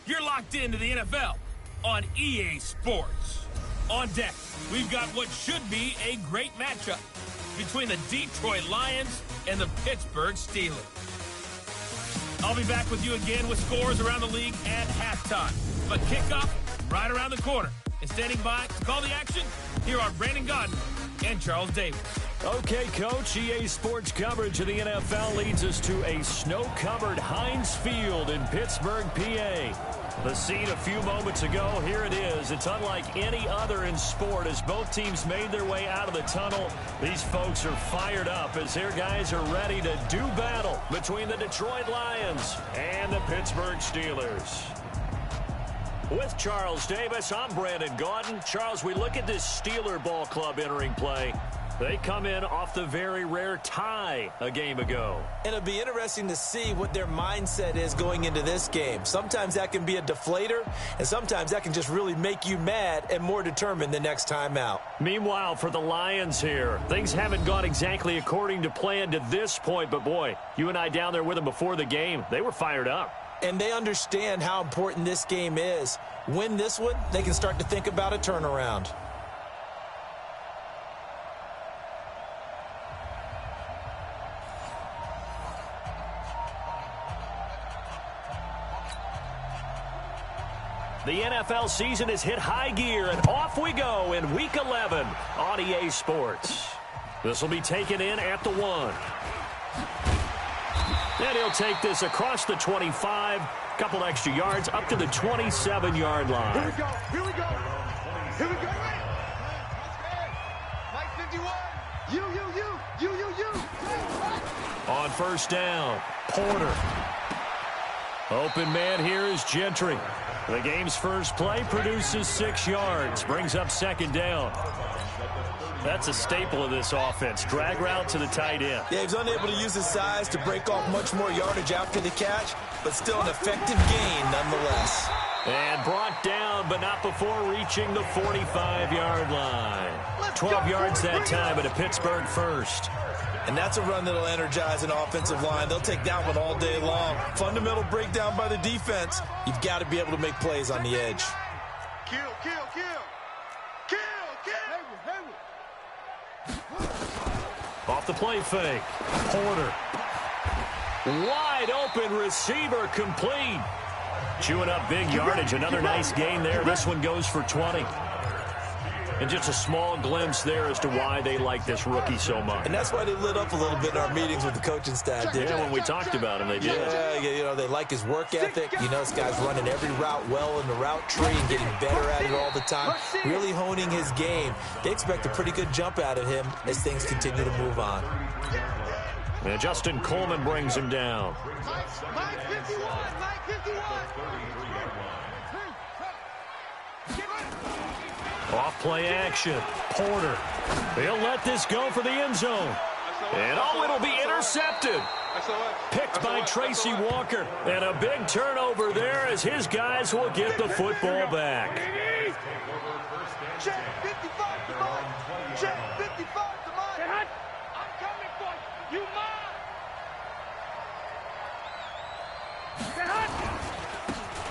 You're locked into the NFL on EA Sports. On deck, we've got what should be a great matchup between the Detroit Lions and the Pittsburgh Steelers. I'll be back with you again with scores around the league at halftime. But kickoff right around the corner. And standing by to call the action, here are Brandon Gaudin and Charles Davis. Okay, Coach, EA Sports coverage of the NFL leads us to a snow-covered Heinz Field in Pittsburgh, PA. The scene a few moments ago, here it is. It's unlike any other in sport as both teams made their way out of the tunnel. These folks are fired up as their guys are ready to do battle between the Detroit Lions and the Pittsburgh Steelers. With Charles Davis, I'm Brandon Gaudin. Charles, we look at this Steeler ball club entering play. They come in off the very rare tie a game ago. It'll be interesting to see what their mindset is going into this game. Sometimes that can be a deflator, and sometimes that can just really make you mad and more determined the next time out. Meanwhile, for the Lions here, things haven't gone exactly according to plan to this point, but boy, you and I down there with them before the game, they were fired up. And they understand how important this game is. Win this one, they can start to think about a turnaround. The NFL season has hit high gear, and off we go in Week 11 on EA Sports. This will be taken in at the 1. And he'll take this across the 25, couple extra yards, up to the 27-yard line. Here we go, here we go, here we go. Mike 51, you. On first down, Porter. Open man here is Gentry. The game's first play produces 6 yards, brings up second down. That's a staple of this offense. Drag route to the tight end. Yeah, he's unable to use his size to break off much more yardage after the catch, but still an effective gain nonetheless. And brought down, but not before reaching the 45-yard line. 12 yards that time at a Pittsburgh first. And that's a run that'll energize an offensive line. They'll take that one all day long. Fundamental breakdown by the defense. You've got to be able to make plays on the edge. Kill. Off the play fake. Porter. Wide open receiver complete. Chewing up big yardage. Another nice gain there. This one goes for 20. And just a small glimpse there as to why they like this rookie so much. And that's why they lit up a little bit in our meetings with the coaching staff. Yeah, when we talked about him, they did. Yeah, you know, they like his work ethic. You know, this guy's running every route well in the route tree and getting better at it all the time. Really honing his game. They expect a pretty good jump out of him as things continue to move on. And Justin Coleman brings him down. Mike 51. Off play action. Porter. He'll let this go for the end zone. And it'll be intercepted. Picked by Tracy Walker. And a big turnover there as his guys will get the football back. Check 55 to mine. Check 55 to mine. I'm coming for you. You mine.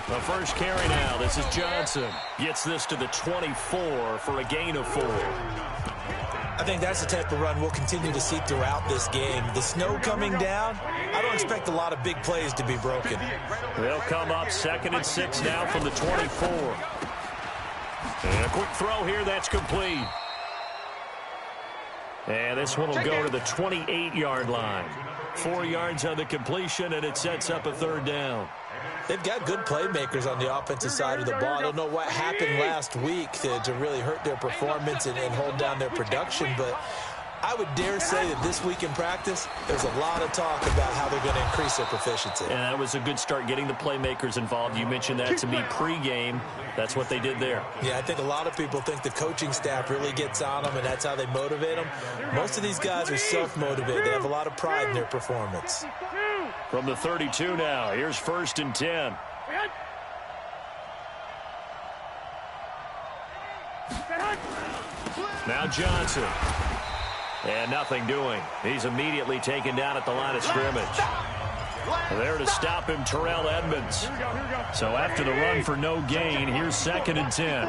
The first carry now. This is Johnson. Gets this to the 24 for a gain of 4. I think that's the type of run we'll continue to see throughout this game. The snow coming down, I don't expect a lot of big plays to be broken. They'll come up 2nd and 6 now from the 24. And a quick throw here. That's complete. And this one will go to the 28-yard line. 4 yards on the completion, and it sets up a 3rd down. They've got good playmakers on the offensive side of the ball. I don't know what happened last week to really hurt their performance and hold down their production, but I would dare say that this week in practice, there's a lot of talk about how they're going to increase their proficiency. And that was a good start getting the playmakers involved. You mentioned that to me pregame. That's what they did there. Yeah, I think a lot of people think the coaching staff really gets on them, and that's how they motivate them. Most of these guys are self-motivated. They have a lot of pride in their performance. From the 32 now, here's 1st and 10. Now Johnson. And nothing doing. He's immediately taken down at the line of scrimmage. There to stop him, Terrell Edmonds. So after the run for no gain, here's 2nd and 10.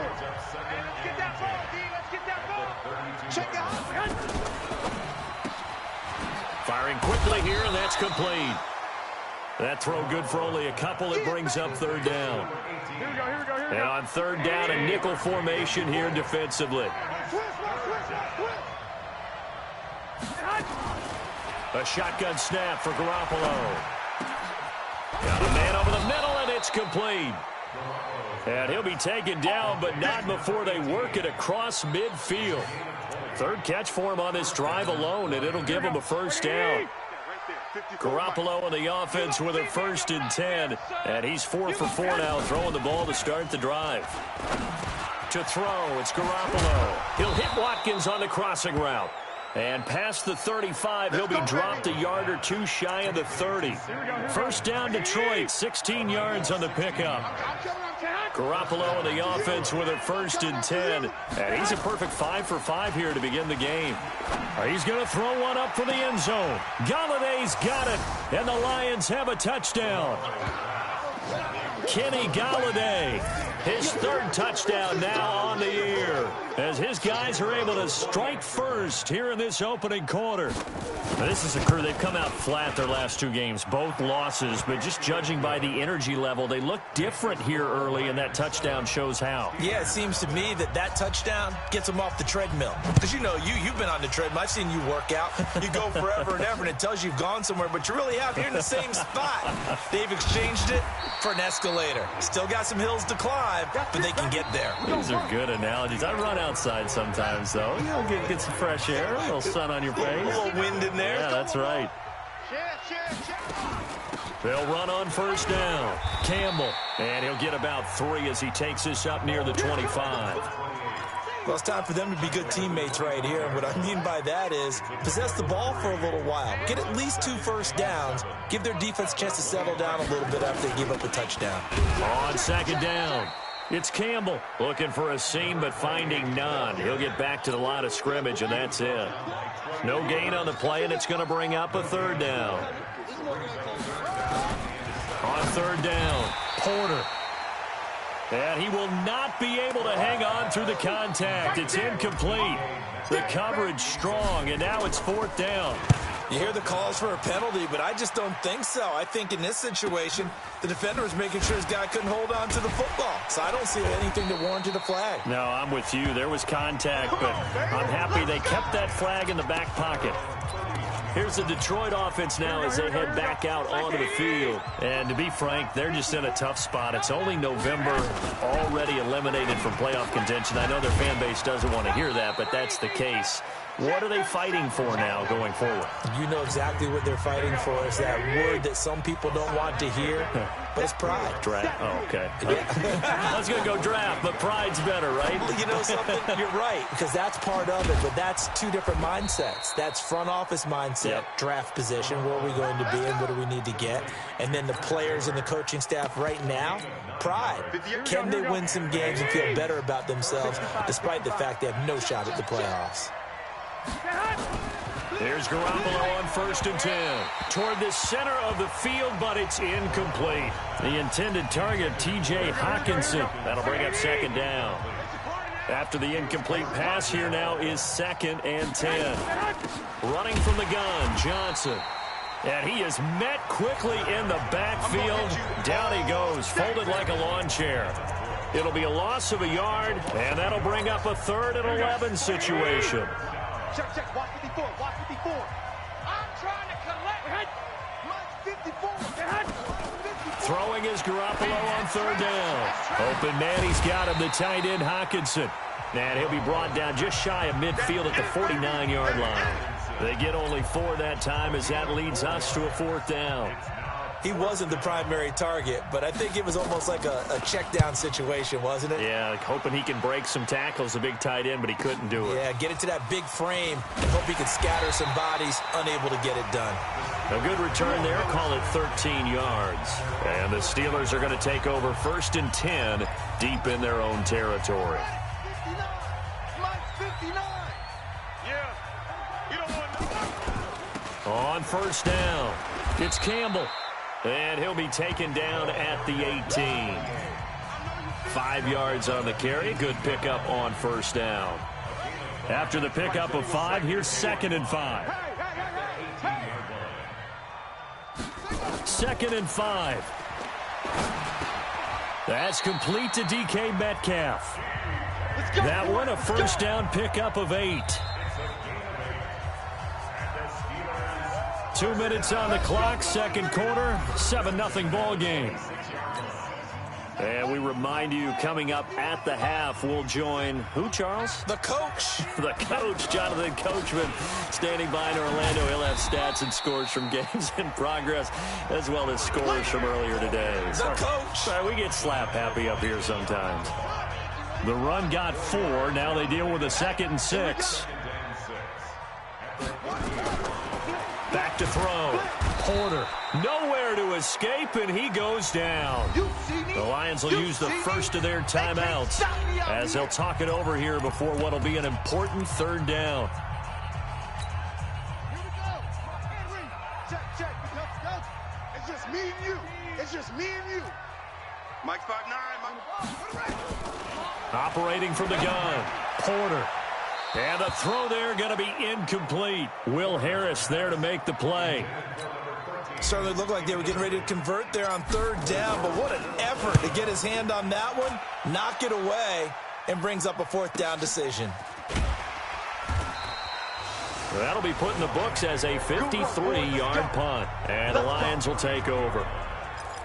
Firing quickly here, and that's complete. That throw good for only a couple. It brings up 3rd down. And on 3rd down, a nickel formation here defensively. A shotgun snap for Garoppolo. Got a man over the middle, and it's complete. And he'll be taken down, but not before they work it across midfield. 3rd catch for him on this drive alone, and it'll give him a 1st down. Garoppolo on the offense with a 1st and 10, and he's 4 for 4 now, throwing the ball to start the drive. To throw, it's Garoppolo. He'll hit Watkins on the crossing route. And past the 35, he'll be dropped a yard or two shy of the 30. 1st down, Detroit, 16 yards on the pickup. Garoppolo on the offense with a 1st and 10. And he's a perfect 5 for 5 here to begin the game. He's going to throw one up for the end zone. Galladay's got it, and the Lions have a touchdown. Kenny Galladay, his 3rd touchdown now on the year, as his guys are able to strike first here in this opening quarter. Now, this is a crew, they've come out flat their last 2 games, both losses, but just judging by the energy level, they look different here early, and that touchdown shows how. Yeah, it seems to me that touchdown gets them off the treadmill. Because, you know, you've been on the treadmill. I've seen you work out. You go forever and ever, and it tells you you've gone somewhere, but you really have. You're in the same spot. They've exchanged it for an escalator. Still got some hills to climb, but they can get there. These are good analogies. I run outside sometimes, though. You know, get some fresh air, a little sun on your face. A little wind in there. Yeah, that's right. They'll run on 1st down. Campbell, and he'll get about 3 as he takes this up near the 25. Well, it's time for them to be good teammates right here. And what I mean by that is possess the ball for a little while. Get at least 2 1st downs. Give their defense a chance to settle down a little bit after they give up a touchdown. On 2nd down, it's Campbell looking for a seam but finding none. He'll get back to the line of scrimmage, and that's it. No gain on the play, and it's going to bring up a 3rd down. On 3rd down, Porter. And he will not be able to hang on through the contact. It's incomplete. The coverage strong, and now it's 4th down. You hear the calls for a penalty, but I just don't think so. I think in this situation, the defender was making sure his guy couldn't hold on to the football. So I don't see anything that warranted a flag. No, I'm with you. There was contact, but I'm happy they kept that flag in the back pocket. Here's the Detroit offense now as they head back out onto the field. And to be frank, they're just in a tough spot. It's only November, already eliminated from playoff contention. I know their fan base doesn't want to hear that, but that's the case. What are they fighting for now going forward? You know exactly what they're fighting for. Is that word that some people don't want to hear, but it's pride. Draft? Oh, okay. I was going to go draft, but pride's better, right? Well, you know something? You're right, because that's part of it, but that's 2 different mindsets. That's front office mindset, draft position, where are we going to be and what do we need to get? And then the players and the coaching staff right now, pride. Can they win some games and feel better about themselves despite the fact they have no shot at the playoffs? There's Garoppolo on 1st and 10. Toward the center of the field, but it's incomplete. The intended target, T.J. Hawkinson. That'll bring up 2nd down. After the incomplete pass, here now is 2nd and 10. Running from the gun, Johnson. And he is met quickly in the backfield. Down he goes, folded like a lawn chair. It'll be a loss of a yard, and that'll bring up a 3rd and 11 situation. Check, watch 54, watch 54. I'm trying to collect. Mike 54. Throwing is Garoppolo on 3rd down. Open man, he's got him, the tight end Hawkinson. And he'll be brought down just shy of midfield at the 49-yard line. They get only 4 that time as that leads us to a 4th down. He wasn't the primary target, but I think it was almost like a check down situation, wasn't it? Yeah, like hoping he can break some tackles, a big tight end, but he couldn't do it. Yeah, get it to that big frame and hope he can scatter some bodies, unable to get it done. A good return there, call it 13 yards. And the Steelers are going to take over 1st and 10 deep in their own territory. 59. Mike 59. Yeah. You don't want to. On 1st down, it's Campbell. And he'll be taken down at the 18. 5 yards on the carry. Good pickup on first down. After the pickup of 5, here's 2nd and 5. 2nd and 5. That's complete to DK Metcalf. That one, a first down pickup of 8. 2 minutes on the clock, second quarter, 7-0 ball game. And we remind you, coming up at the half, we'll join who, Charles? The coach. The coach, Jonathan Coachman, standing by in Orlando. He'll have stats and scores from games in progress, as well as scores from earlier today. The coach. Sorry, we get slap happy up here sometimes. The run got 4. Now they deal with a 2nd and 6. Back to throw. Porter, nowhere to escape, and he goes down. The Lions will use the first of their timeouts as they'll talk it over here before what will be an important 3rd down. Check. It's just me and you. It's just me and you. Mike 5'9". Operating from the gun, Porter. And the throw there going to be incomplete. Will Harris there to make the play. Certainly looked like they were getting ready to convert there on 3rd down, but what an effort to get his hand on that one, knock it away, and brings up a 4th down decision. That'll be put in the books as a 53-yard punt, and the Lions will take over.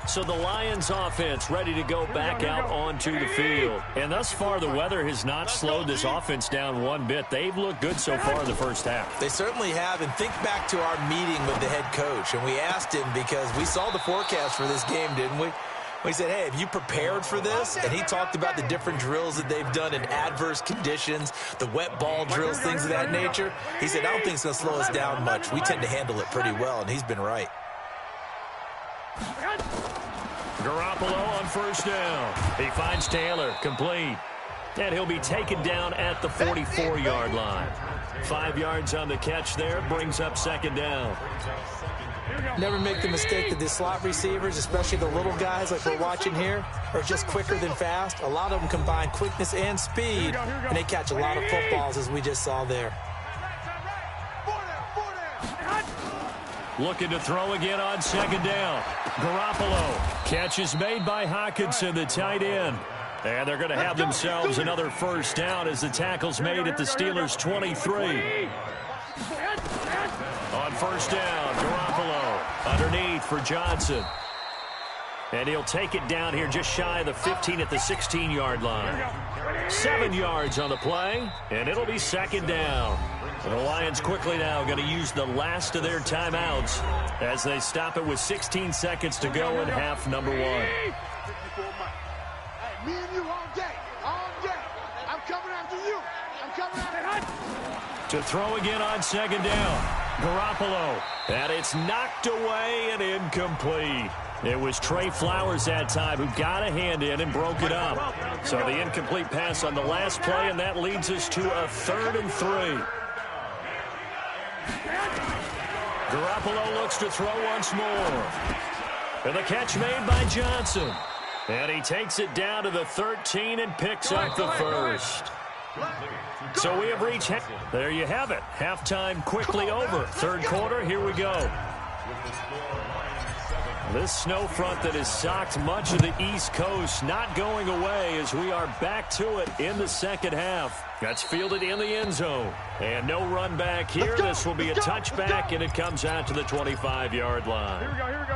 So the Lions offense ready to go back out onto the field. And thus far, the weather has not slowed this offense down one bit. They've looked good so far in the first half. They certainly have. And think back to our meeting with the head coach. And we asked him, because we saw the forecast for this game, didn't we? We said, hey, have you prepared for this? And he talked about the different drills that they've done in adverse conditions, the wet ball drills, things of that nature. He said, I don't think it's going to slow us down much. We tend to handle it pretty well, and he's been right. Garoppolo on first down. He finds Taylor, complete. And he'll be taken down at the 44-yard line. 5 yards on the catch there, brings up 2nd down. Never make the mistake that the slot receivers, especially the little guys like we're watching here, are just quicker than fast. A lot of them combine quickness and speed, and they catch a lot of footballs, as we just saw there. Looking to throw again on 2nd down. Garoppolo. Catch is made by Hockenson, the tight end. And they're going to have themselves another first down as the tackle's made at the Steelers' 23. On first down, Garoppolo underneath for Johnson. And he'll take it down here just shy of the 15 at the 16-yard line. 7 yards on the play, and it'll be 2nd down. And the Lions quickly now going to use the last of their timeouts as they stop it with 16 seconds to go in half number 1. Hey, me and you all day. I'm coming after you. To throw again on 2nd down. Garoppolo. And it's knocked away and incomplete. It was Trey Flowers that time who got a hand in and broke it up. So the incomplete pass on the last play, and that leads us to a 3rd and 3. Garoppolo looks to throw once more. And the catch made by Johnson. And he takes it down to the 13 and picks up the first. So we have reached. There you have it. Halftime quickly over. 3rd quarter, here we go. This snow front that has socked much of the East Coast not going away as we are back to it in the 2nd half. That's fielded in the end zone. And no run back here. This will be a touchback, and it comes out to the 25-yard line.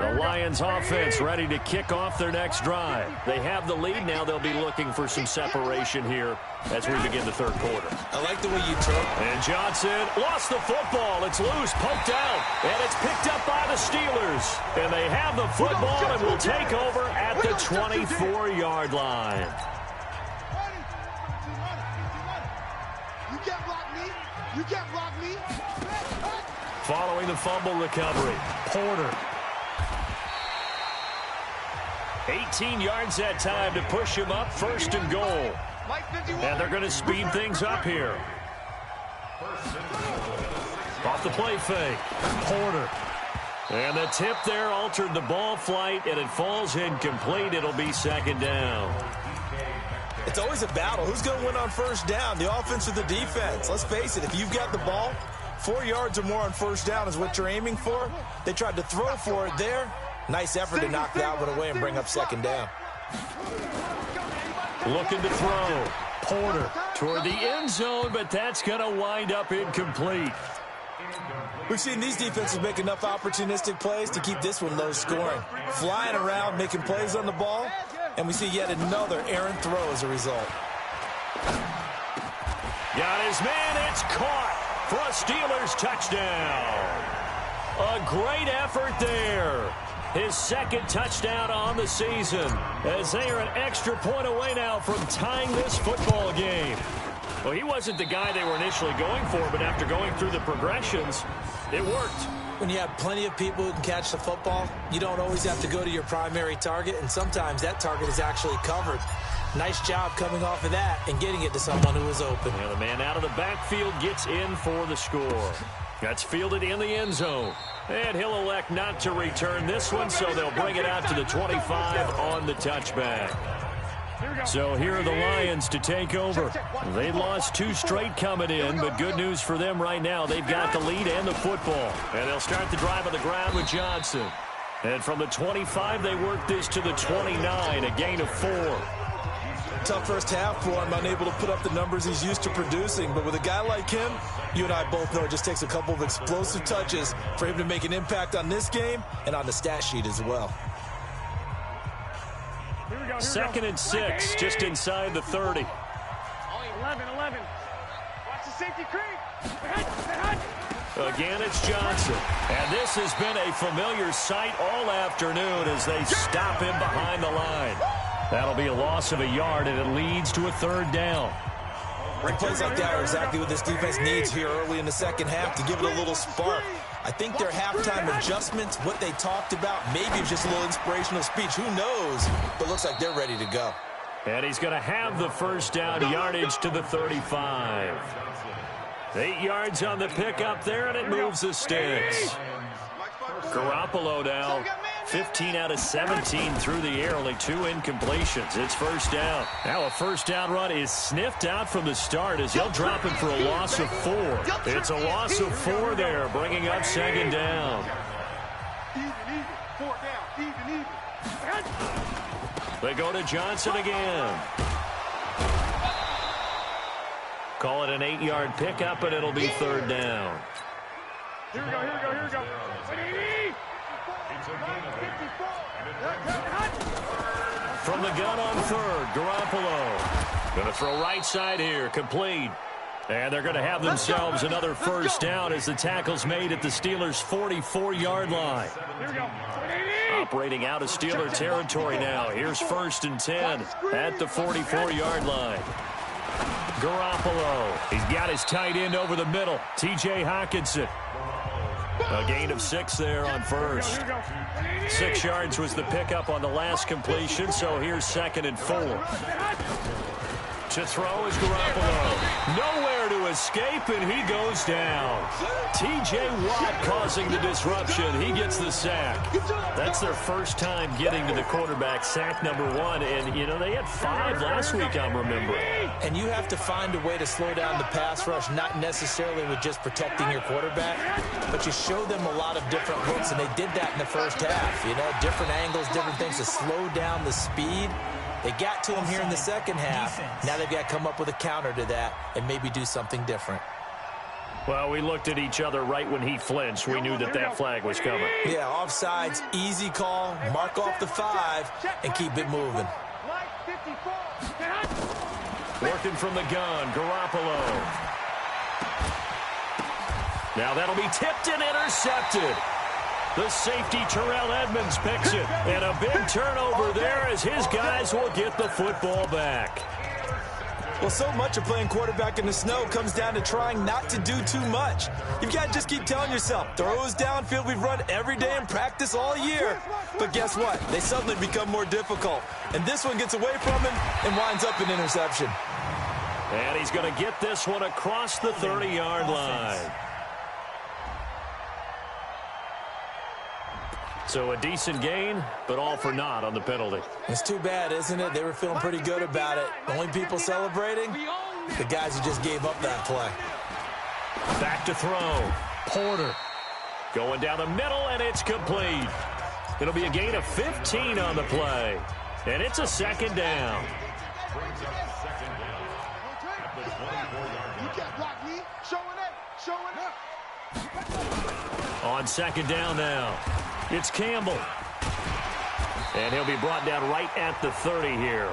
The Lions offense ready to kick off their next drive. They have the lead. Now they'll be looking for some separation here as we begin the 3rd quarter. I like the way you took. And Johnson lost the football. It's loose, poked out, and it's picked up by the Steelers. And they have the football and will take over at the 24-yard line. You can't block me. Following the fumble recovery, Porter. 18 yards that time to push him up, 1st and goal. And they're going to speed things up here. Off the play fake, Porter. And the tip there altered the ball flight, and it falls incomplete. It'll be second down. It's always a battle. Who's going to win on first down, the offense or the defense? Let's face it, if you've got the ball, 4 yards or more on first down is what you're aiming for. They tried to throw for it there. Nice effort to knock that one away and bring up second down. Looking to throw. Porter toward the end zone, but that's going to wind up incomplete. We've seen these defenses make enough opportunistic plays to keep this one low scoring. Flying around, making plays on the ball, and we see yet another errant throw as a result. Got his man, it's caught for a Steelers touchdown. A great effort there. His second touchdown on the season, as they are an extra point away now from tying this football game. Well, he wasn't the guy they were initially going for, but after going through the progressions, it worked. When you have plenty of people who can catch the football, you don't always have to go to your primary target, and sometimes that target is actually covered. Nice job coming off of that and getting it to someone who was open. And the man out of the backfield gets in for the score. That's fielded in the end zone. And he'll elect not to return this one, so they'll bring it out to the 25 on the touchback. So here are the Lions to take over. They lost 2 straight coming in, but good news for them right now. They've got the lead and the football. And they'll start the drive on the ground with Johnson. And from the 25, they work this to the 29, a gain of 4. Tough first half for him, unable to put up the numbers he's used to producing. But with a guy like him, you and I both know it just takes a couple of explosive touches for him to make an impact on this game and on the stat sheet as well. Second and 6, just inside the 30. 11. Watch the safety creep. Again, it's Johnson. And this has been a familiar sight all afternoon as they stop him behind the line. That'll be a loss of a yard, and it leads to a third down. Plays like that are exactly what this defense needs here early in the second half to give it a little spark. I think their halftime adjustments, what they talked about, maybe it was just a little inspirational speech. Who knows? But looks like they're ready to go. And he's going to have the first down, yardage to the 35. 8 yards on the pickup there, and it moves the sticks. Garoppolo now, 15 out of 17 through the air, only 2 incompletions. It's first down. Now a first down run is sniffed out from the start as he'll drop it for a loss of 4. It's a loss of 4 there, bringing up second down. Even. 4 down. Even. They go to Johnson again. Call it an 8-yard pickup, and it'll be third down. Here we go. From the gun on third, Garoppolo. Going to throw right side here, complete. And they're going to have themselves another first down as the tackle's made at the Steelers' 44-yard line. Operating out of Steeler territory now. Here's first and 10 at the 44-yard line. Garoppolo. He's got his tight end over the middle, T.J. Hockenson. A gain of 6 there on first. 6 yards was the pickup on the last completion, so here's second and 4. To throw is Garoppolo. Nowhere to escape, and he goes down. T.J. Watt causing the disruption. He gets the sack. That's their first time getting to the quarterback, sack number 1. And, you know, they had 5 last week, I'm remembering. And you have to find a way to slow down the pass rush, not necessarily with just protecting your quarterback, but you show them a lot of different looks, and they did that in the first half. You know, different angles, different things to slow down the speed. They got to him here in the second half. Now they've got to come up with a counter to that and maybe do something different. Well, we looked at each other right when he flinched. We knew that that flag was coming. Yeah, offsides, easy call, mark off the 5, and keep it moving. Working from the gun, Garoppolo. Now that'll be tipped and intercepted. The safety, Terrell Edmonds, picks it. And a big turnover there as his guys will get the football back. Well, so much of playing quarterback in the snow comes down to trying not to do too much. You've got to just keep telling yourself, throws downfield we've run every day in practice all year. But guess what? They suddenly become more difficult. And this one gets away from him and winds up an interception. And he's going to get this one across the 30-yard line. So a decent gain, but all for naught on the penalty. It's too bad, isn't it? They were feeling pretty good about it. The only people celebrating, the guys who just gave up that play. Back to throw. Porter going down the middle, and it's complete. It'll be a gain of 15 on the play. And it's a second down. On second down now, it's Campbell. And he'll be brought down right at the 30 here.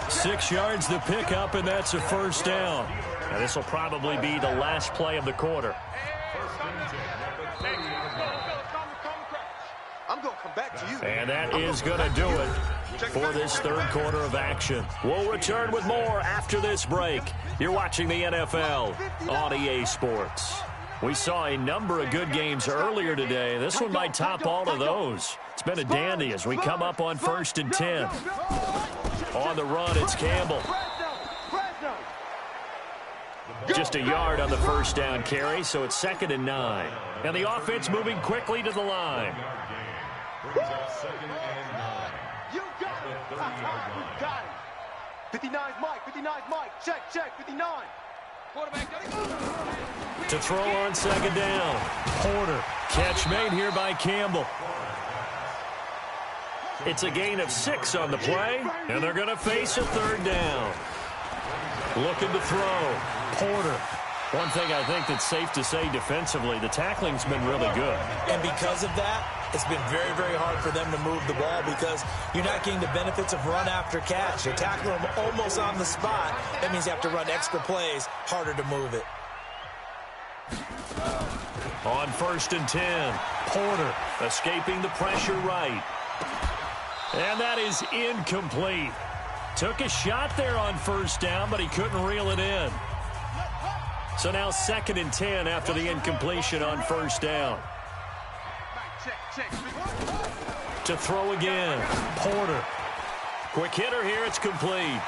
6 yards the pickup, and that's a first down. And this will probably be the last play of the quarter. I'm going to come back to you. And that is going to do it for this third quarter of action. We'll return with more after this break. You're watching the NFL on EA Sports. We saw a number of good games earlier today. This one might top all of those. It's been a dandy as we come up on 1st and 10. On the run, it's Campbell. Just a yard on the first down carry, so it's 2nd and 9. And the offense moving quickly to the line. You got it. You got it. 59's Mike. 59's Mike. Check. 59. To throw on second down. Porter. Catch made here by Campbell. It's a gain of 6 on the play, and they're going to face a third down. Looking to throw. Porter. One thing I think that's safe to say defensively, the tackling's been really good. And because of that, it's been very, very hard for them to move the ball because you're not getting the benefits of run after catch. You're tackling them almost on the spot. That means you have to run extra plays, harder to move it. On 1st and 10, Porter escaping the pressure right. And that is incomplete. Took a shot there on first down, but he couldn't reel it in. So now 2nd and 10 after the incompletion on first down. To throw again, Porter. Quick hitter here, it's complete.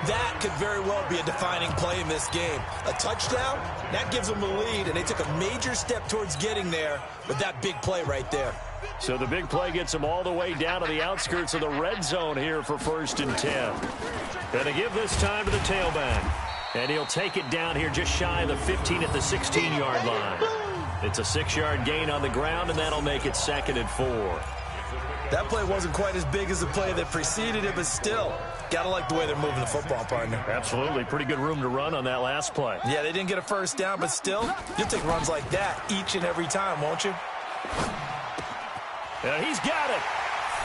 That could very well be a defining play in this game. A touchdown, that gives them a lead, and they took a major step towards getting there with that big play right there. So the big play gets them all the way down to the outskirts of the red zone here for 1st and 10. Going to give this time to the tailback. And he'll take it down here just shy of the 15 at the 16-yard line. It's a 6-yard gain on the ground, and that'll make it 2nd and 4. That play wasn't quite as big as the play that preceded it, but still, got to like the way they're moving the football, partner. Absolutely. Pretty good room to run on that last play. Yeah, they didn't get a first down, but still, you'll take runs like that each and every time, won't you? And he's got it.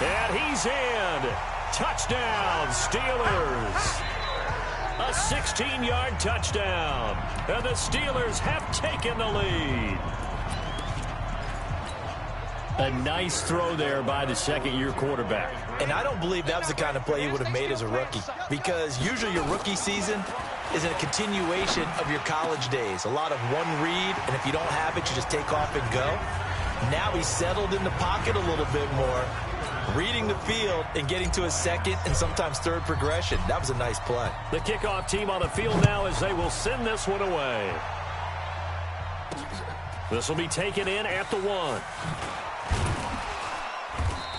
And he's in. Touchdown, Steelers. A 16-yard touchdown. And the Steelers have taken the lead. A nice throw there by the second-year quarterback. And I don't believe that was the kind of play he would have made as a rookie, because usually your rookie season is a continuation of your college days. A lot of one read, and if you don't have it, you just take off and go. Now he's settled in the pocket a little bit more, reading the field and getting to his second and sometimes third progression. That was a nice play. The kickoff team on the field now as they will send this one away. This will be taken in at the 1.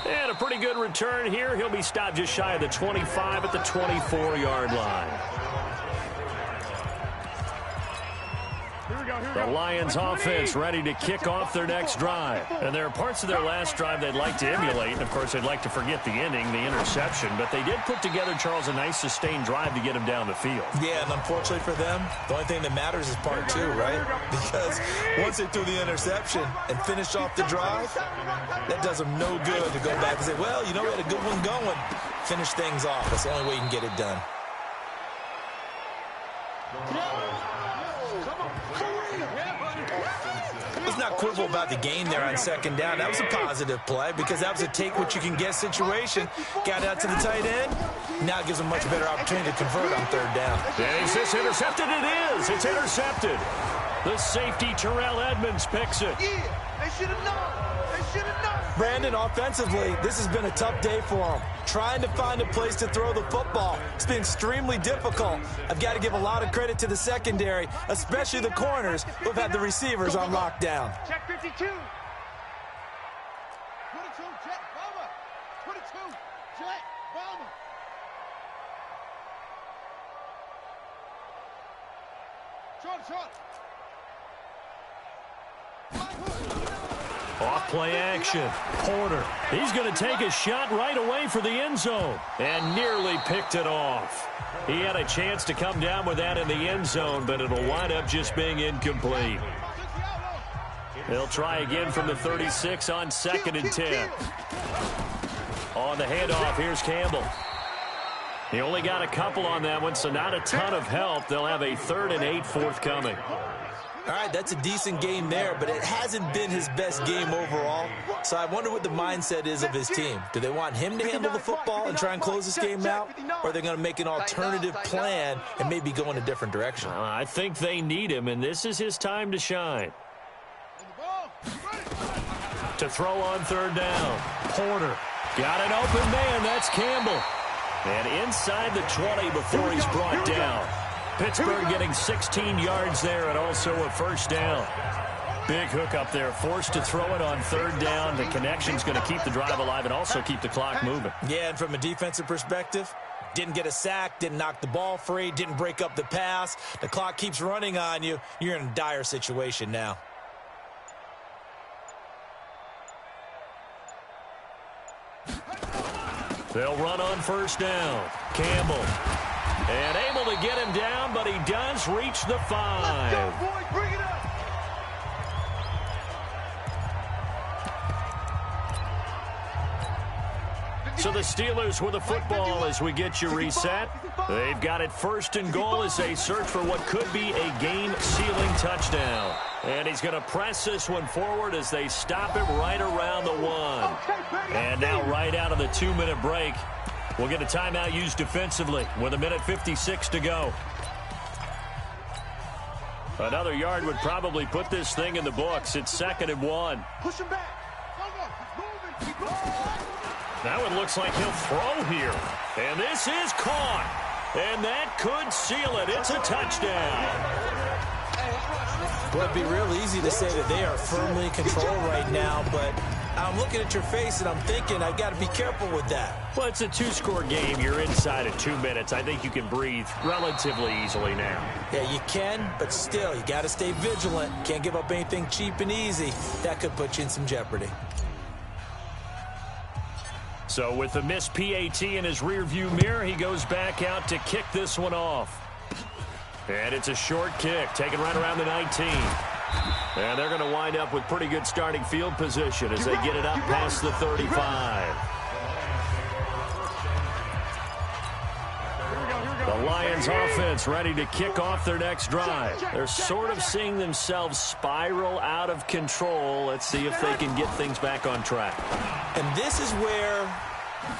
And a pretty good return here. He'll be stopped just shy of the 25 at the 24-yard line. The Lions offense ready to kick off their next drive. And there are parts of their last drive they'd like to emulate. And, of course, they'd like to forget the ending, the interception. But they did put together, Charles, a nice sustained drive to get him down the field. Yeah, and unfortunately for them, the only thing that matters is part 2, right? Because once they threw the interception and finished off the drive, that does them no good to go back and say, well, you know, we had a good one going. Finish things off. That's the only way you can get it done. Let's not quibble about the gain there on second down. That was a positive play because that was a take-what-you-can-get situation. Got out to the tight end. Now it gives them a much better opportunity to convert on third down. And is this intercepted? It is. It's intercepted. The safety, Terrell Edmonds, picks it. Yeah, they should have known. They should have known. Brandon, offensively, this has been a tough day for him. Trying to find a place to throw the football. It's been extremely difficult. I've got to give a lot of credit to the secondary, especially the corners who have had the receivers on lockdown. Check 52. 22, Jet Bomber. 22, Jet Bomber. Short. Off play action. Porter. He's going to take a shot right away for the end zone. And nearly picked it off. He had a chance to come down with that in the end zone, but it'll wind up just being incomplete. They'll try again from the 36 on 2nd and 10. On the handoff, here's Campbell. He only got a couple on that one, so not a ton of help. They'll have a 3rd and 8 forthcoming. All right, that's a decent game there, but it hasn't been his best game overall. So I wonder what the mindset is of his team. Do they want him to handle the football and try and close this game out? Or are they going to make an alternative plan and maybe go in a different direction? I think they need him, and this is his time to shine. To throw on 3rd down. Porter. Got an open man. That's Campbell. And inside the 20 before he's brought down. Pittsburgh getting 16 yards there and also a 1st down. Big hook up there. Forced to throw it on 3rd down. The connection's going to keep the drive alive and also keep the clock moving. Yeah, and from a defensive perspective, didn't get a sack, didn't knock the ball free, didn't break up the pass. The clock keeps running on you. You're in a dire situation now. They'll run on 1st down. Campbell. And able to get him down, but he does reach the 5. Let's go, boy. Bring it up. So the Steelers with the football as we get you reset. They've got it 1st and goal as they search for what could be a game-sealing touchdown. And he's going to press this one forward as they stop him right around the 1. And now right out of the 2-minute break, we'll get a timeout used defensively with 1:56 to go. Another yard would probably put this thing in the books. It's 2nd and 1. Push him back. Keep moving. Now it looks like he'll throw here. And this is caught. And that could seal it. It's a touchdown. Well, it'd be real easy to say that they are firmly in control right now, but I'm looking at your face and I'm thinking I've got to be careful with that. Well, it's a 2-score game. You're inside of 2 minutes. I think you can breathe relatively easily now. Yeah, you can, but still, you got to stay vigilant. Can't give up anything cheap and easy. That could put you in some jeopardy. So with the missed PAT in his rearview mirror, he goes back out to kick this one off. And it's a short kick, taken right around the 19. And they're going to wind up with pretty good starting field position as they get it up past the 35. The Lions offense ready to kick off their next drive. They're sort of seeing themselves spiral out of control. Let's see if they can get things back on track. And this is where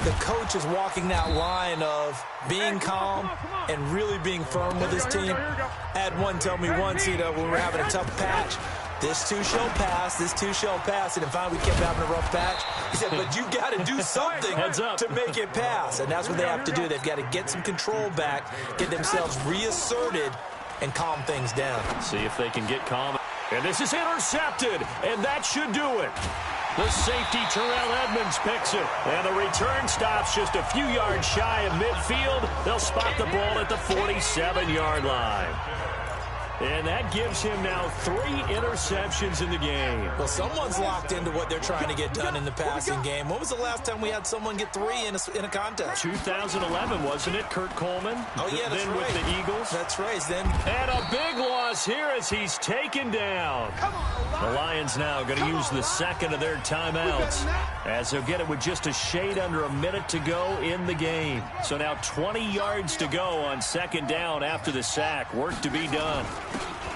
the coach is walking that line of being calm and really being firm with his team. I had one tell me once, when we're having a tough patch, this too shall pass, this too shall pass. And finally we kept having a rough patch. He said, but you got to do something to make it pass. And that's what they have to do. They've got to get some control back, get themselves reasserted, and calm things down. See if they can get calm. And this is intercepted, and that should do it. The safety, Terrell Edmonds, picks it. And the return stops just a few yards shy of midfield. They'll spot the ball at the 47-yard line. And that gives him now 3 interceptions in the game. Well, someone's locked into what they're trying to get done in the passing game. When was the last time we had someone get 3 in a contest? 2011, wasn't it, Kurt Coleman? Oh, yeah, that's then right. With the Eagles. That's right. Then. And a big loss here as he's taken down. The Lions now going to use the second of their timeouts as they'll get it with just a shade under a minute to go in the game. So now 20 yards to go on second down after the sack. Work to be done.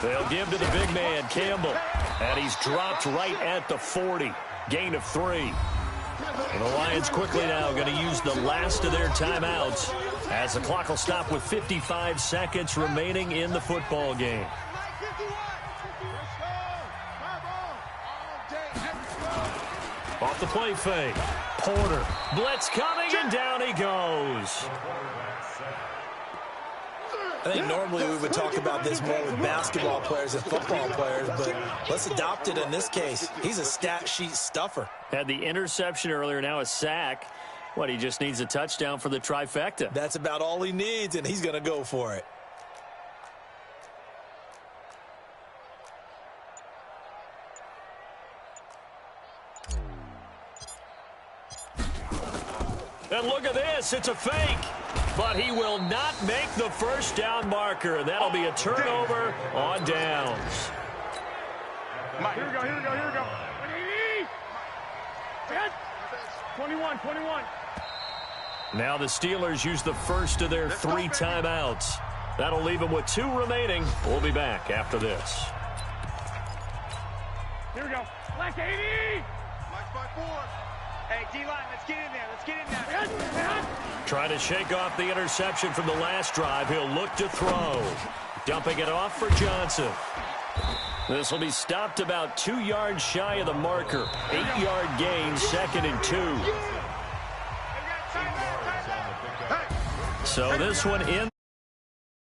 They'll give to the big man, Campbell. And he's dropped right at the 40. Gain of 3. And the Lions quickly now going to use the last of their timeouts as the clock will stop with 55 seconds remaining in the football game. Off the play fake. Porter. Blitz coming, and down he goes. I think normally we would talk about this more with basketball players and football players, but let's adopt it in this case. He's a stat sheet stuffer. Had the interception earlier, now a sack. What, he just needs a touchdown for the trifecta. That's about all he needs, and he's going to go for it. And look at this, it's a fake. But he will not make the first down marker, and that'll be a turnover on downs. Here we go, here we go, here we go. 21. Now the Steelers use the first of their 3 timeouts. That'll leave them with 2 remaining. We'll be back after this. Here we go. Black 80. Black by 4. Hey, D-line, let's get in there. Let's get in there. Trying to shake off the interception from the last drive. He'll look to throw. Dumping it off for Johnson. This will be stopped about 2 yards shy of the marker. 8-yard gain, 2nd and 2. So this one in.